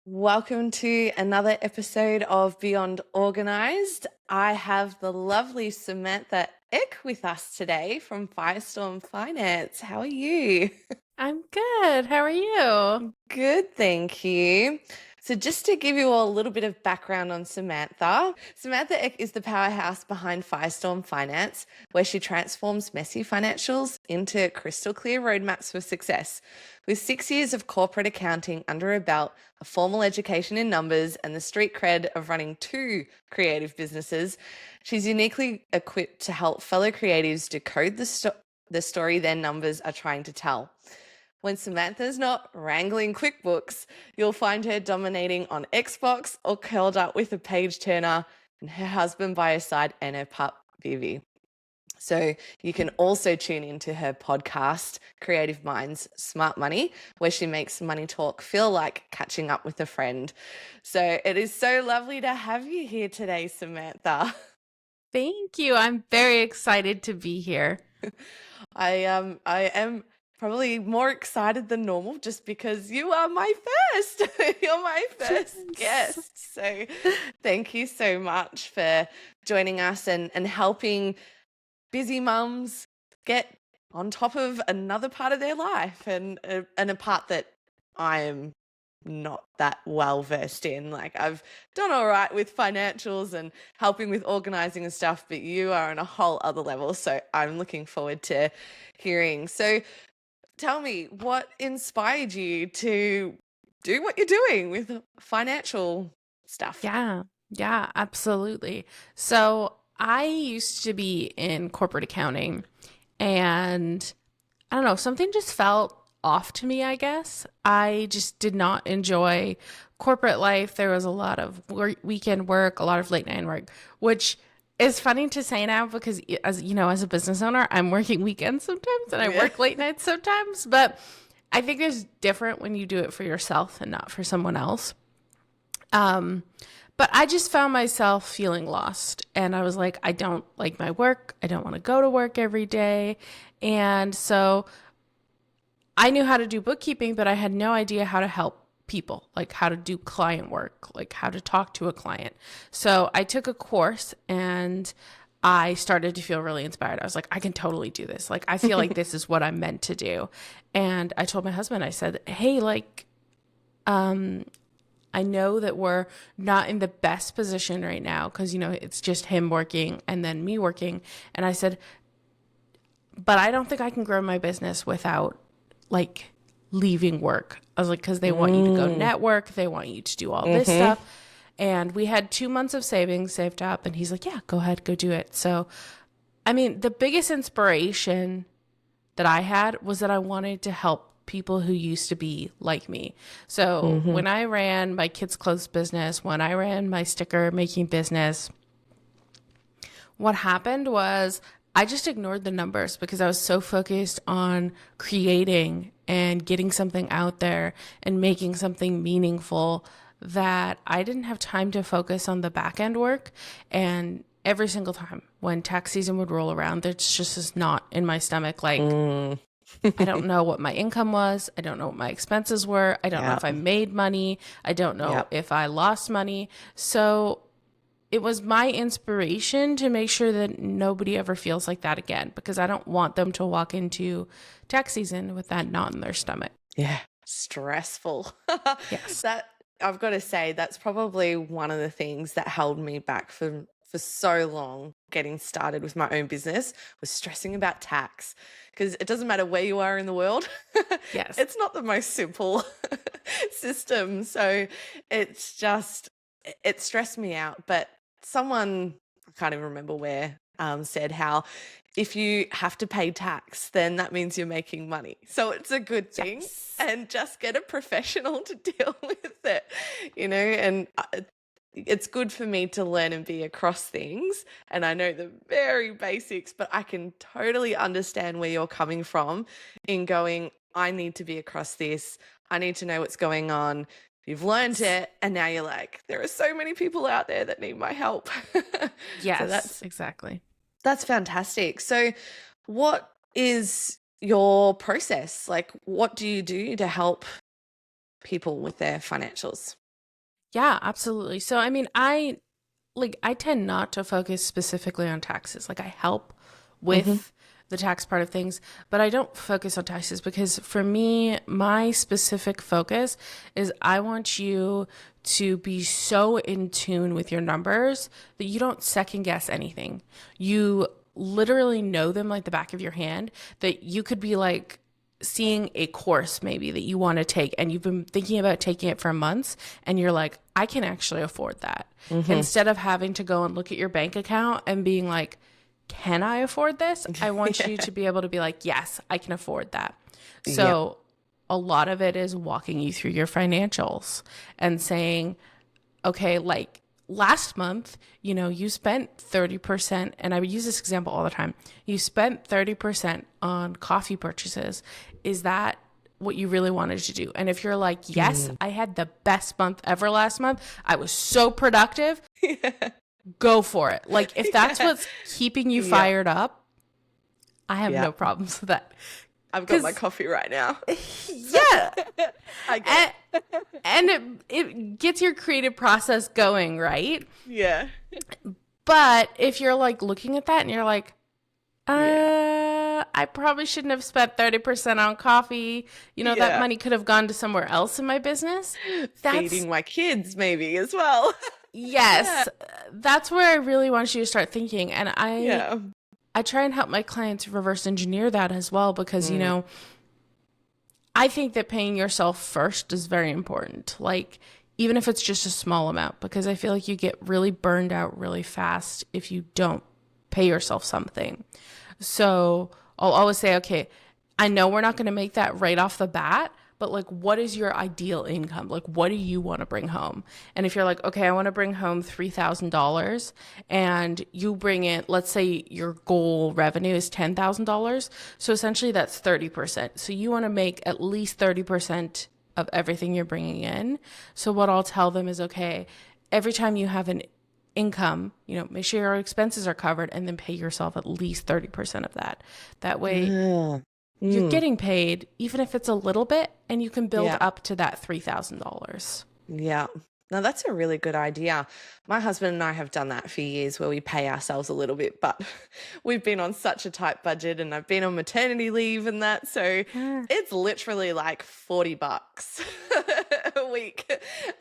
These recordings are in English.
Welcome to another episode of Beyond Organized. I have the lovely Samantha Eck with us today from Firestorm Finance. How are you? I'm good. How are you? Good, thank you. So, just to give you all a little bit of background on Samantha, Samantha Eck is the powerhouse behind Firestorm Finance, where she transforms messy financials into crystal clear roadmaps for success. With 6 years of corporate accounting under her belt, a formal education in numbers, and the street cred of running two creative businesses, she's uniquely equipped to help fellow creatives decode the story their numbers are trying to tell. When Samantha's not wrangling QuickBooks, you'll find her dominating on Xbox or curled up with a page turner and her husband by her side and her pup, Vivi. So you can also tune into her podcast, Creative Minds Smart Money, where she makes money talk feel like catching up with a friend. So it is so lovely to have you here today, Samantha. Thank you. I'm very excited to be here. I am probably more excited than normal just because you are my first. You're my first Yes. guest. So thank you so much for joining us and helping busy mums get on top of another part of their life and a part that I am not that well versed in. Like I've done all right with financials and helping with organizing and stuff, but you are on a whole other level. So I'm looking forward to hearing. So tell me, what inspired you to do what you're doing with financial stuff? Yeah, absolutely. So I used to be in corporate accounting and I don't know, something just felt off to me, I guess. I just did not enjoy corporate life. There was a lot of weekend work, a lot of late night work, which is funny to say now because as you know, as a business owner, I'm working weekends sometimes and I Yeah. work late nights sometimes, but I think it's different when you do it for yourself and not for someone else. Um, but I just found myself feeling lost. And I was like, I don't like my work. I don't want to go to work every day. And so I knew how to do bookkeeping, but I had no idea how to help people, like how to do client work, like how to talk to a client. So I took a course and I started to feel really inspired. I was like, I can totally do this. Like, I feel like this is what I'm meant to do. And I told my husband, I said, hey, um, I know that we're not in the best position right now because, you know, it's just him working and then me working. And I said, but I don't think I can grow my business without like leaving work. I was like, because they want you to go Mm. network, they want you to do all this Mm-hmm. stuff. And we had 2 months of savings saved up. And he's like, yeah, go ahead, go do it. So, I mean, the biggest inspiration that I had was that I wanted to help people who used to be like me. So Mm-hmm. when I ran my kids' clothes business, when I ran my sticker making business, what happened was I just ignored the numbers because I was so focused on creating and getting something out there and making something meaningful that I didn't have time to focus on the back end work. And every single time when tax season would roll around, there's just this knot in my stomach like, Mm. I don't know what my income was. I don't know what my expenses were. I don't know Yeah. if I made money. I don't know Yep. if I lost money. So it was my inspiration to make sure that nobody ever feels like that again because I don't want them to walk into tax season with that knot in their stomach. Yeah. Stressful. Yes. That I've got to say that's probably one of the things that held me back for so long getting started with my own business was stressing about tax because it doesn't matter where you are in the world. Yes. It's not the most simple system. So it's just it stressed me out, but someone I can't even remember where said how if you have to pay tax, then that means you're making money. So it's a good thing. Yes. And just get a professional to deal with it, and it's good for me to learn and be across things. And I know the very basics, but I can totally understand where you're coming from in going, I need to be across this. I need to know what's going on. You've learned it. And now you're like, there are so many people out there that need my help. So Yes, exactly. that's fantastic. So what is your process? Like, what do you do to help people with their financials? Yeah, absolutely. So, I mean, I tend not to focus specifically on taxes. Like I help Mm-hmm. with the tax part of things, but I don't focus on taxes because for me, my specific focus is I want you to be so in tune with your numbers that you don't second guess anything. You literally know them like the back of your hand, that you could be like seeing a course maybe that you want to take and you've been thinking about taking it for months and you're like, I can actually afford that. Mm-hmm. Instead of having to go and look at your bank account and being like, can I afford this? I want you Yeah. to be able to be like, yes, I can afford that. Yep. So a lot of it is walking you through your financials and saying, okay, like last month, you spent 30%, and I would use this example all the time. You spent 30% on coffee purchases. Is that what you really wanted to do? And if you're like, yes, I had the best month ever last month, I was so productive, Yeah. go for it. Like if that's Yeah. what's keeping you Yep. fired up, I have no Yep. problems with that. I've got my Because, coffee right now. yeah. I get And, it. and it gets your creative process going, right? Yeah. But if you're like looking at that and you're like, Yeah. I probably shouldn't have spent 30% on coffee. That Yeah. money could have gone to somewhere else in my business. That's, Feeding my kids maybe as well. Yeah. yes, that's where I really want you to start thinking. And Yeah. I try and help my clients reverse engineer that as well because, Mm. I think that paying yourself first is very important. Like, even if it's just a small amount, because I feel like you get really burned out really fast if you don't pay yourself something. So I'll always say, okay, I know we're not going to make that right off the bat, but like, what is your ideal income? Like, what do you want to bring home? And if you're like, okay, I want to bring home $3,000 and you bring it, let's say your goal revenue is $10,000. So essentially that's 30%. So you want to make at least 30% of everything you're bringing in. So what I'll tell them is, okay, every time you have an income, make sure your expenses are covered and then pay yourself at least 30% of that. That way Yeah. you're Mm. getting paid, even if it's a little bit, and you can build Yeah. up to that $3,000. Yeah. Now that's a really good idea. My husband and I have done that for years where we pay ourselves a little bit, but we've been on such a tight budget and I've been on maternity leave and that. So Yeah. it's literally like $40 a week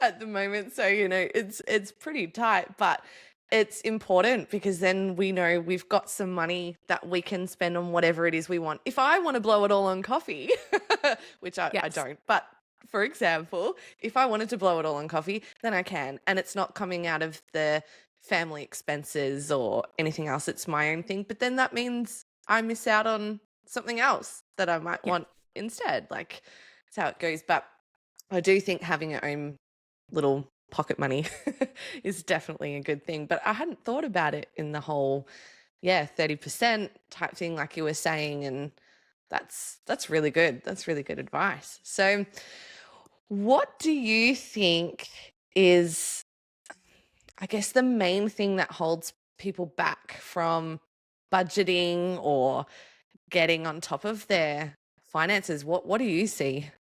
at the moment. So, it's pretty tight, but it's important because then we know we've got some money that we can spend on whatever it is we want. If I want to blow it all on coffee, which I Yes. don't, but for example, if I wanted to blow it all on coffee, then I can. And it's not coming out of the family expenses or anything else. It's my own thing. But then that means I miss out on something else that I might Yeah. want instead. Like, that's how it goes. But I do think having your own little pocket money is definitely a good thing. But I hadn't thought about it in the whole, 30% type thing, like you were saying. And that's really good. That's really good advice. So what do you think is, I guess, the main thing that holds people back from budgeting or getting on top of their finances? What do you see?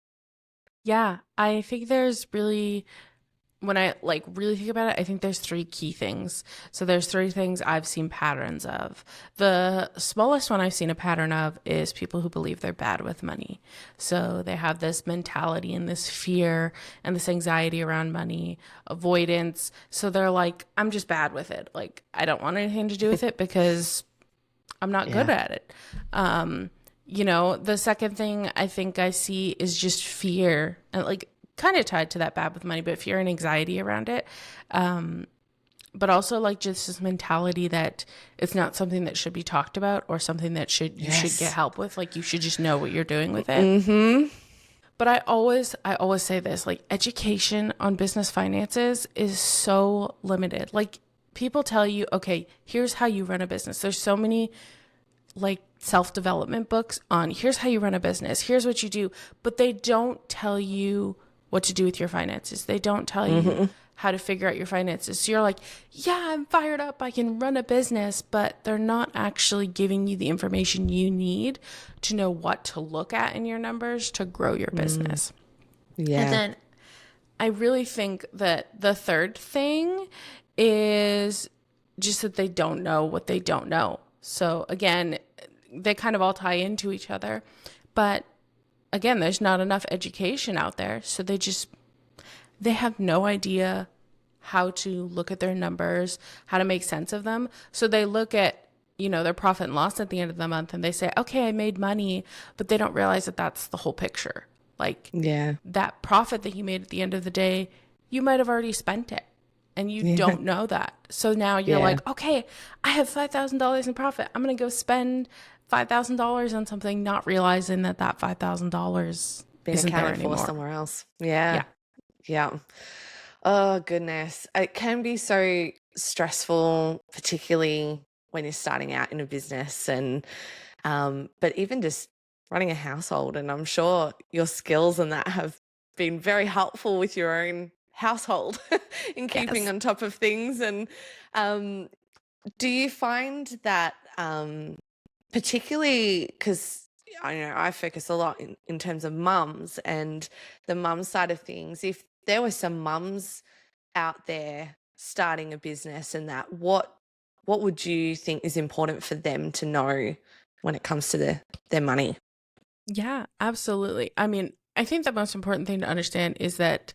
Yeah, I think there's really, when I like really think about it, I think there's three key things. So there's three things I've seen patterns of. The smallest one I've seen a pattern of is people who believe they're bad with money. So they have this mentality and this fear and this anxiety around money, avoidance. So they're like, I'm just bad with it. Like, I don't want anything to do with it because I'm not good Yeah. at it. The second thing I think I see is just fear and like kind of tied to that bad with money, but fear and anxiety around it. But also like just this mentality that it's not something that should be talked about or something that you should get Yes. help with. Like you should just know what you're doing with it. Mm-hmm. But I always say this, like education on business finances is so limited. Like people tell you, okay, here's how you run a business. There's so many like self-development books on here's how you run a business. Here's what you do, but they don't tell you what to do with your finances. They don't tell you how to figure out your finances. So you're like, yeah, I'm fired up. I can run a business, but they're not actually giving you the information you need to know what to look at in your numbers to grow your business. And Yeah. then I really think that the third thing is just that they don't know what they don't know. So again, they kind of all tie into each other. But again, there's not enough education out there. So they have no idea how to look at their numbers, how to make sense of them. So they look at, their profit and loss at the end of the month and they say, okay, I made money, but they don't realize that that's the whole picture. Like that profit that you made at the end of the day, you might have already spent it and you don't know that. So now you're like, okay, I have $5,000 in profit. I'm going to go spend $5,000 on something, not realizing that $5,000 isn't there anymore. For somewhere else. Yeah. Oh, goodness. It can be so stressful, particularly when you're starting out in a business but even just running a household. And I'm sure your skills and that have been very helpful with your own household in keeping on top of things. And do you find that particularly because I know I focus a lot in terms of mums and the mum side of things, if there were some mums out there starting a business and that, what would you think is important for them to know when it comes to their money? Yeah, absolutely. I mean, I think the most important thing to understand is that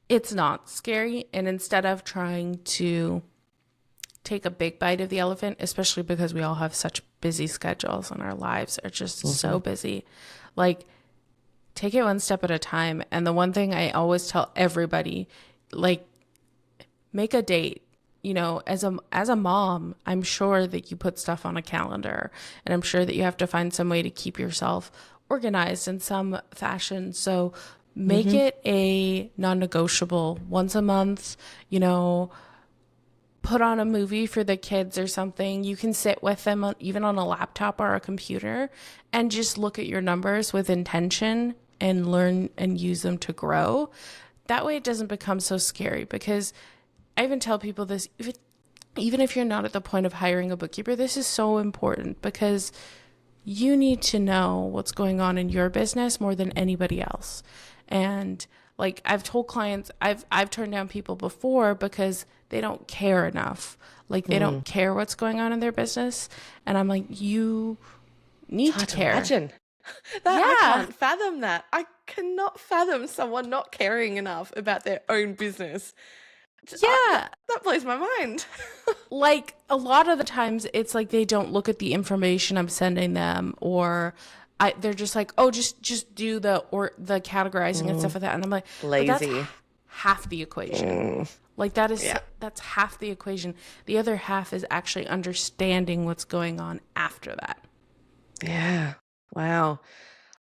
it's not scary. And instead of trying to take a big bite of the elephant, especially because we all have such busy schedules and our lives are just so busy, like take it one step at a time. And the one thing I always tell everybody, like make a date. As a mom, I'm sure that you put stuff on a calendar and I'm sure that you have to find some way to keep yourself organized in some fashion. So make it a non-negotiable once a month, put on a movie for the kids or something. You can sit with them even on a laptop or a computer and just look at your numbers with intention and learn and use them to grow. That way it doesn't become so scary, because I even tell people this, even if you're not at the point of hiring a bookkeeper, this is so important because you need to know what's going on in your business more than anybody else. And like I've told clients, I've turned down people before because they don't care enough. Like they don't care what's going on in their business. And I'm like, you need to care. Imagine. I can't fathom that. I cannot fathom someone not caring enough about their own business. That blows my mind. Like a lot of the times it's like they don't look at the information I'm sending them, or they're just like, oh, just do the categorizing and stuff like that. And I'm like, lazy. That's half the equation. Like that's half the equation. The other half is actually understanding what's going on after that. Yeah. Wow.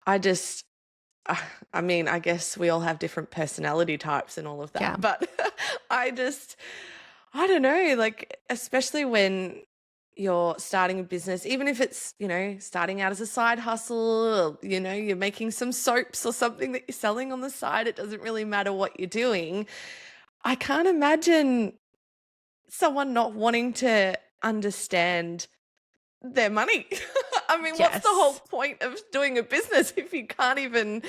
I mean, I guess we all have different personality types and all of that, but I don't know, like, especially when you're starting a business, even if it's, starting out as a side hustle, or, you're making some soaps or something that you're selling on the side, it doesn't really matter what you're doing. I can't imagine someone not wanting to understand their money. I mean, what's the whole point of doing a business if you can't even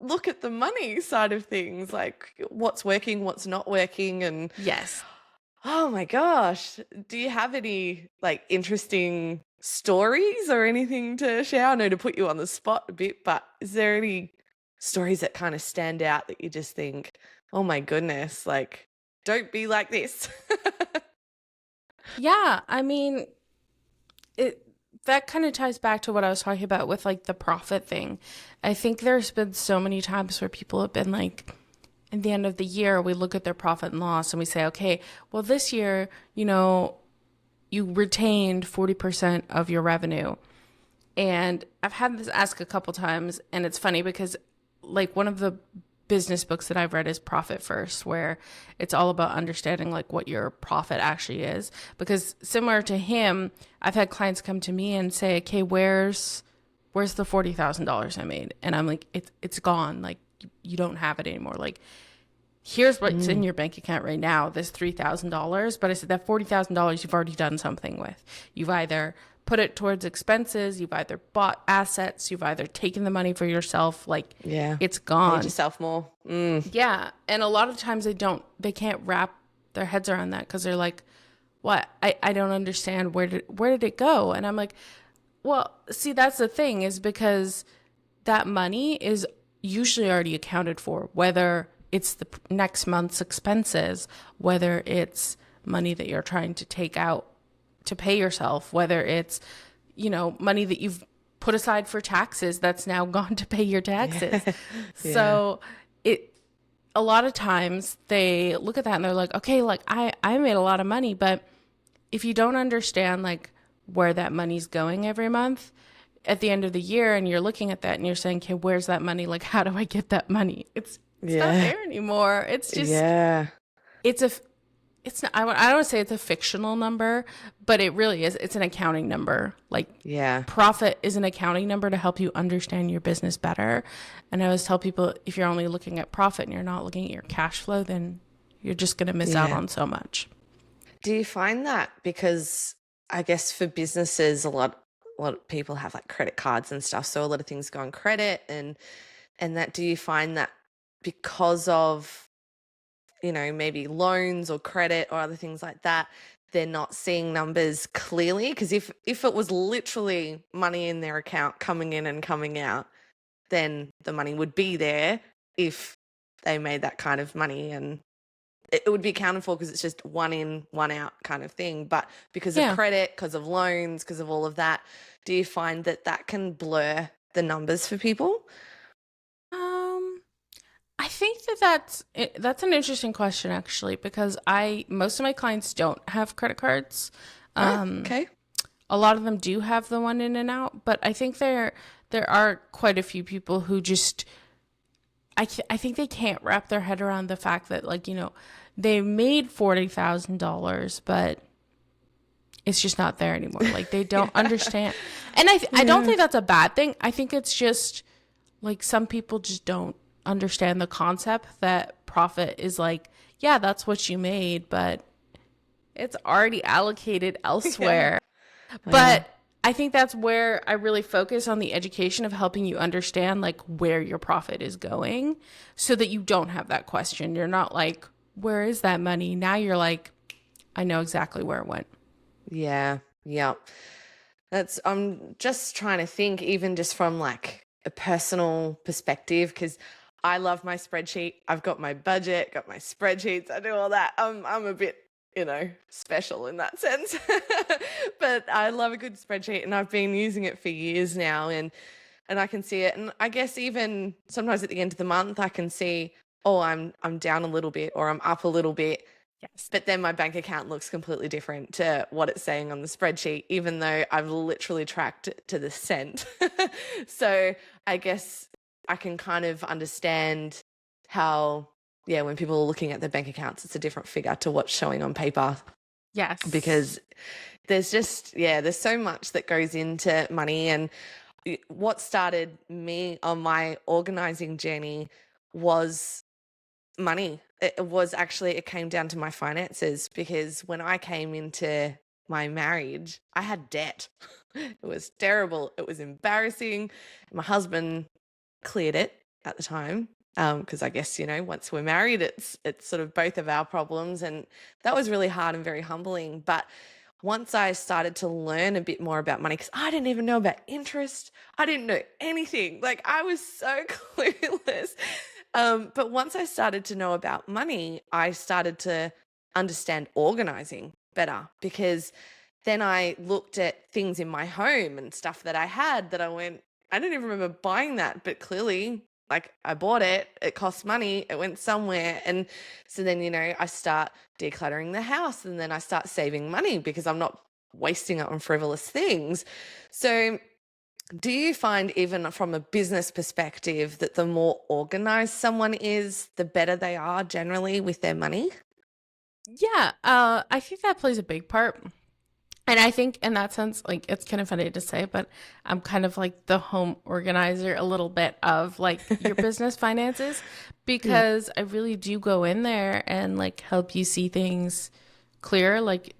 look at the money side of things, like what's working, what's not working? And oh my gosh, do you have any like interesting stories or anything to share? I know to put you on the spot a bit, but is there any stories that kind of stand out that you just think, oh my goodness, like don't be like this? I mean, that kind of ties back to what I was talking about with like the profit thing. I think there's been so many times where people have been like, at the end of the year, we look at their profit and loss and we say, okay, well, this year, you retained 40% of your revenue. And I've had this asked a couple times, and it's funny because like one of the business books that I've read is Profit First, where it's all about understanding like what your profit actually is. Because similar to him, I've had clients come to me and say, okay, where's the $40,000 I made? And I'm like, it's gone. Like you don't have it anymore. Like here's what's in your bank account right now, this $3,000. But I said that $40,000 you've already done something with. You've either put it towards expenses. You've either bought assets, you've either taken the money for yourself, like it's Paid gone. yourself more. Yeah. And a lot of times they can't wrap their heads around that because they're like, what? I don't understand. Where did it go? And I'm like, well, see, that's the thing, is because that money is usually already accounted for, whether it's the next month's expenses, whether it's money that you're trying to take out to pay yourself, whether it's, money that you've put aside for taxes that's now gone to pay your taxes. Yeah. So a lot of times they look at that and they're like, okay, like I made a lot of money, but if you don't understand like where that money's going every month at the end of the year, and you're looking at that and you're saying, okay, where's that money? Like, how do I get that money? It's not there anymore. It's just, it's not, I don't want to say it's a fictional number, but it really is. It's an accounting number. Like, profit is an accounting number to help you understand your business better. And I always tell people, if you're only looking at profit and you're not looking at your cash flow, then you're just going to miss out on so much. Do you find that, because I guess for businesses, a lot of people have like credit cards and stuff, so a lot of things go on credit, and that, do you find that because of maybe loans or credit or other things like that, they're not seeing numbers clearly? Because if it was literally money in their account coming in and coming out, then the money would be there if they made that kind of money, and it would be accounted for because it's just one in, one out kind of thing. But because of credit, because of loans, because of all of that, do you find that can blur the numbers for people? I think that's an interesting question, actually, because most of my clients don't have credit cards. Okay. A lot of them do have the one in and out, but I think there are quite a few people who just, I think they can't wrap their head around the fact that, like, they made $40,000, but it's just not there anymore. Like, they don't understand. And I don't think that's a bad thing. I think it's just like some people just don't understand the concept that profit is like, yeah, that's what you made, but it's already allocated elsewhere. But I think that's where I really focus on the education of helping you understand like where your profit is going, so that you don't have that question. You're not like, where is that money? Now you're like, I know exactly where it went. Yeah. I'm just trying to think, even just from like a personal perspective, because I love my spreadsheet. I've got my budget, got my spreadsheets. I do all that. I'm a bit, special in that sense. But I love a good spreadsheet, and I've been using it for years now, and I can see it. And I guess even sometimes at the end of the month, I can see, oh, I'm down a little bit, or I'm up a little bit. Yes. But then my bank account looks completely different to what it's saying on the spreadsheet, even though I've literally tracked it to the cent. So I guess I can kind of understand how, when people are looking at their bank accounts, it's a different figure to what's showing on paper. Yes. Because there's just, there's so much that goes into money. And what started me on my organizing journey was money. It came down to my finances, because when I came into my marriage, I had debt. It was terrible. It was embarrassing. My husband cleared it at the time, because I guess, once we're married, it's sort of both of our problems, and that was really hard and very humbling. But once I started to learn a bit more about money, because I didn't even know about interest, I didn't know anything. Like, I was so clueless. But once I started to know about money, I started to understand organizing better, because then I looked at things in my home and stuff that I had that I went, I don't even remember buying that, but clearly, like, I bought it, it cost money, it went somewhere. And so then, I start decluttering the house, and then I start saving money because I'm not wasting it on frivolous things. So do you find, even from a business perspective, that the more organized someone is, the better they are generally with their money? Yeah, I think that plays a big part. And I think in that sense, like, it's kind of funny to say, but I'm kind of like the home organizer a little bit of like your business finances, because I really do go in there and like help you see things clear. Like,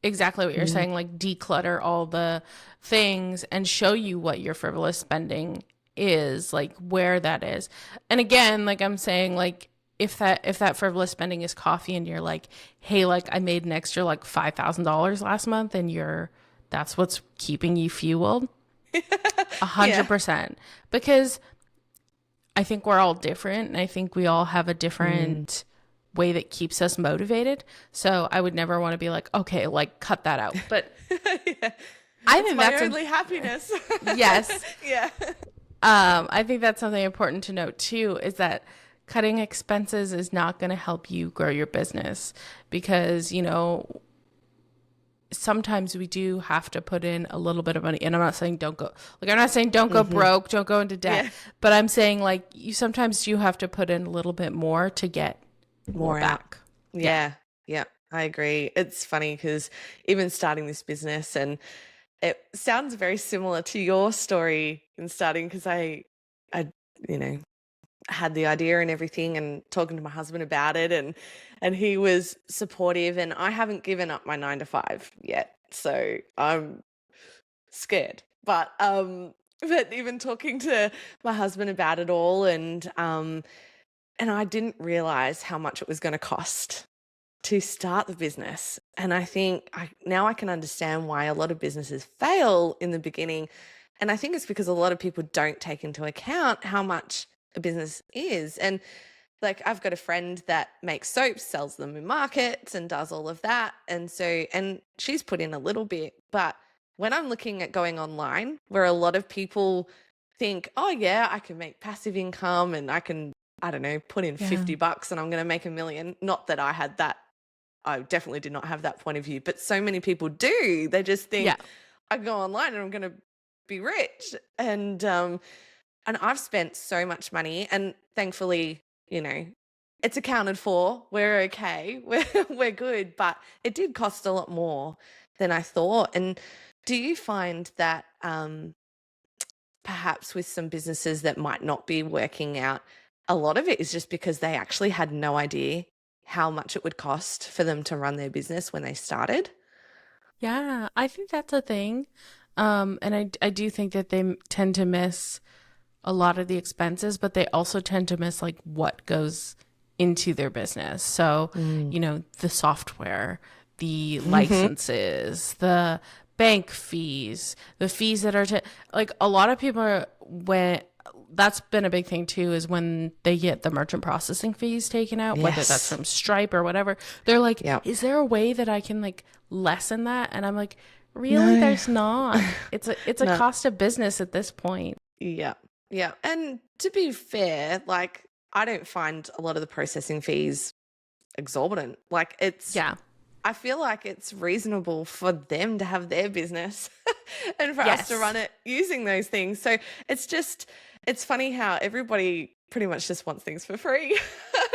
exactly what you're saying, like declutter all the things and show you what your frivolous spending is, like where that is. And again, like I'm saying, like if that frivolous spending is coffee and you're like, hey, like I made an extra like $5,000 last month and that's what's keeping you fueled, 100%. Because I think we're all different, and I think we all have a different way that keeps us motivated. So I would never want to be like, okay, like cut that out. But I think My that's only happiness. yes. Yeah. I think that's something important to note too, is that cutting expenses is not going to help you grow your business, because, you know, sometimes we do have to put in a little bit of money. And I'm not saying don't go broke, don't go into debt, but I'm saying like you sometimes do have to put in a little bit more to get more back. Yeah. I agree. It's funny because even starting this business, and it sounds very similar to your story in starting, because I, you know, had the idea and everything, and talking to my husband about it, and he was supportive, and I haven't given up my 9 to 5 yet. So I'm scared. But even talking to my husband about it all, and I didn't realize how much it was going to cost to start the business. And I think now I can understand why a lot of businesses fail in the beginning. And I think it's because a lot of people don't take into account how much a business is. And like, I've got a friend that makes soaps, sells them in markets, and does all of that. And she's put in a little bit. But when I'm looking at going online, where a lot of people think, oh yeah, I can make passive income, and I can, I don't know, put in $50 and I'm going to make $1 million. Not that I definitely did not have that point of view, but so many people do. They just think, I go online and I'm going to be rich. And I've spent so much money, and thankfully, you know, it's accounted for. We're okay. We're good, but it did cost a lot more than I thought. And do you find that perhaps with some businesses that might not be working out, a lot of it is just because they actually had no idea how much it would cost for them to run their business when they started? Yeah, I think that's a thing. And I do think that they tend to miss a lot of the expenses, but they also tend to miss like what goes into their business. So, you know, the software, the licenses, the bank fees, the fees that are like a lot of people are, when that's been a big thing too, is when they get the merchant processing fees taken out, whether that's from Stripe or whatever, they're like, is there a way that I can like lessen that? And I'm like, really? No. There's not. It's a cost of business at this point. Yeah. And to be fair, like, I don't find a lot of the processing fees exorbitant. Like, I feel like it's reasonable for them to have their business and for us to run it using those things. So it's funny how everybody pretty much just wants things for free.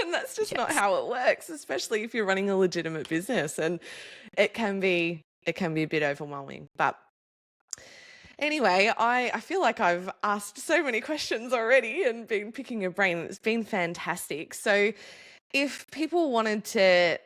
And that's just not how it works, especially if you're running a legitimate business. And it can be a bit overwhelming. But anyway, I feel like I've asked so many questions already and been picking your brain. It's been fantastic. So if people wanted to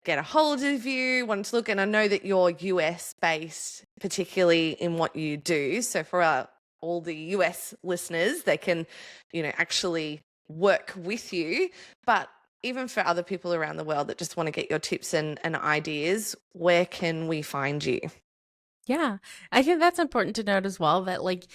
get a hold of you, wanted to look, and I know that you're US based, particularly in what you do. So for all the US listeners, they can, you know, actually work with you. But even for other people around the world that just want to get your tips and ideas, where can we find you? Yeah, I think that's important to note as well, that like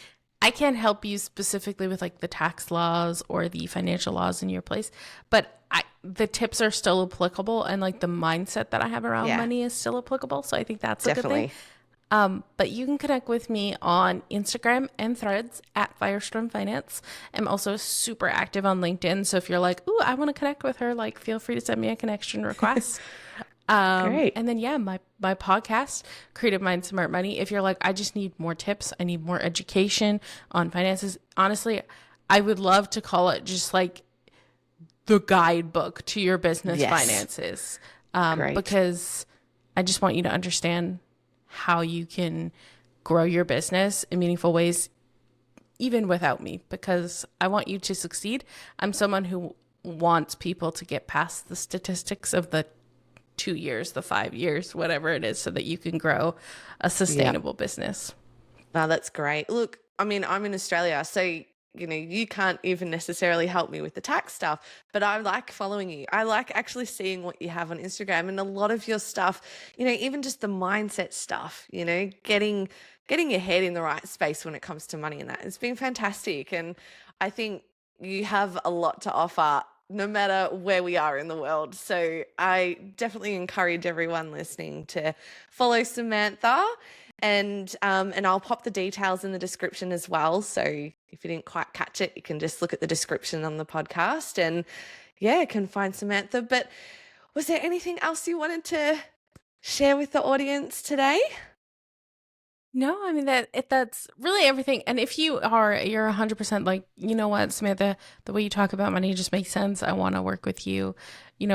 I can't help you specifically with like the tax laws or the financial laws in your place, but the tips are still applicable, and like the mindset that I have around money is still applicable. So I think that's a good thing. But you can connect with me on Instagram and Threads at Firestorm Finance. I'm also super active on LinkedIn. So if you're like, ooh, I want to connect with her, like feel free to send me a connection request. Great. And then, my podcast, Creative Mind, Smart Money. If you're like, I just need more tips, I need more education on finances. Honestly, I would love to call it just like the guidebook to your business finances. Because I just want you to understand how you can grow your business in meaningful ways, even without me, because I want you to succeed. I'm someone who wants people to get past the statistics of the 2 years, the 5 years, whatever it is, so that you can grow a Yeah. sustainable business. Wow, that's great. Look, I mean, I'm in Australia, so you can't even necessarily help me with the tax stuff, but I like following you. I like actually seeing what you have on Instagram and a lot of your stuff, even just the mindset stuff, getting your head in the right space when it comes to money and that. It's been fantastic. And I think you have a lot to offer no matter where we are in the world. So I definitely encourage everyone listening to follow Samantha. And I'll pop the details in the description as well. So if you didn't quite catch it, you can just look at the description on the podcast and can find Samantha. But was there anything else you wanted to share with the audience today? No, I mean that's really everything. And if you're 100% like, you know what, Samantha, the way you talk about money just makes sense. I want to work with you.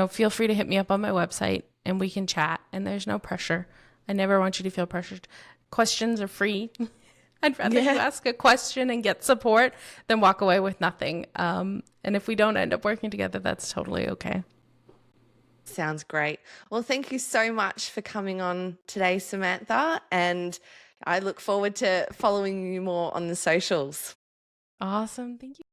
Feel free to hit me up on my website and we can chat, and there's no pressure. I never want you to feel pressured. Questions are free. I'd rather you ask a question and get support than walk away with nothing. And if we don't end up working together, that's totally okay. Sounds great. Well, thank you so much for coming on today, Samantha. And I look forward to following you more on the socials. Awesome. Thank you.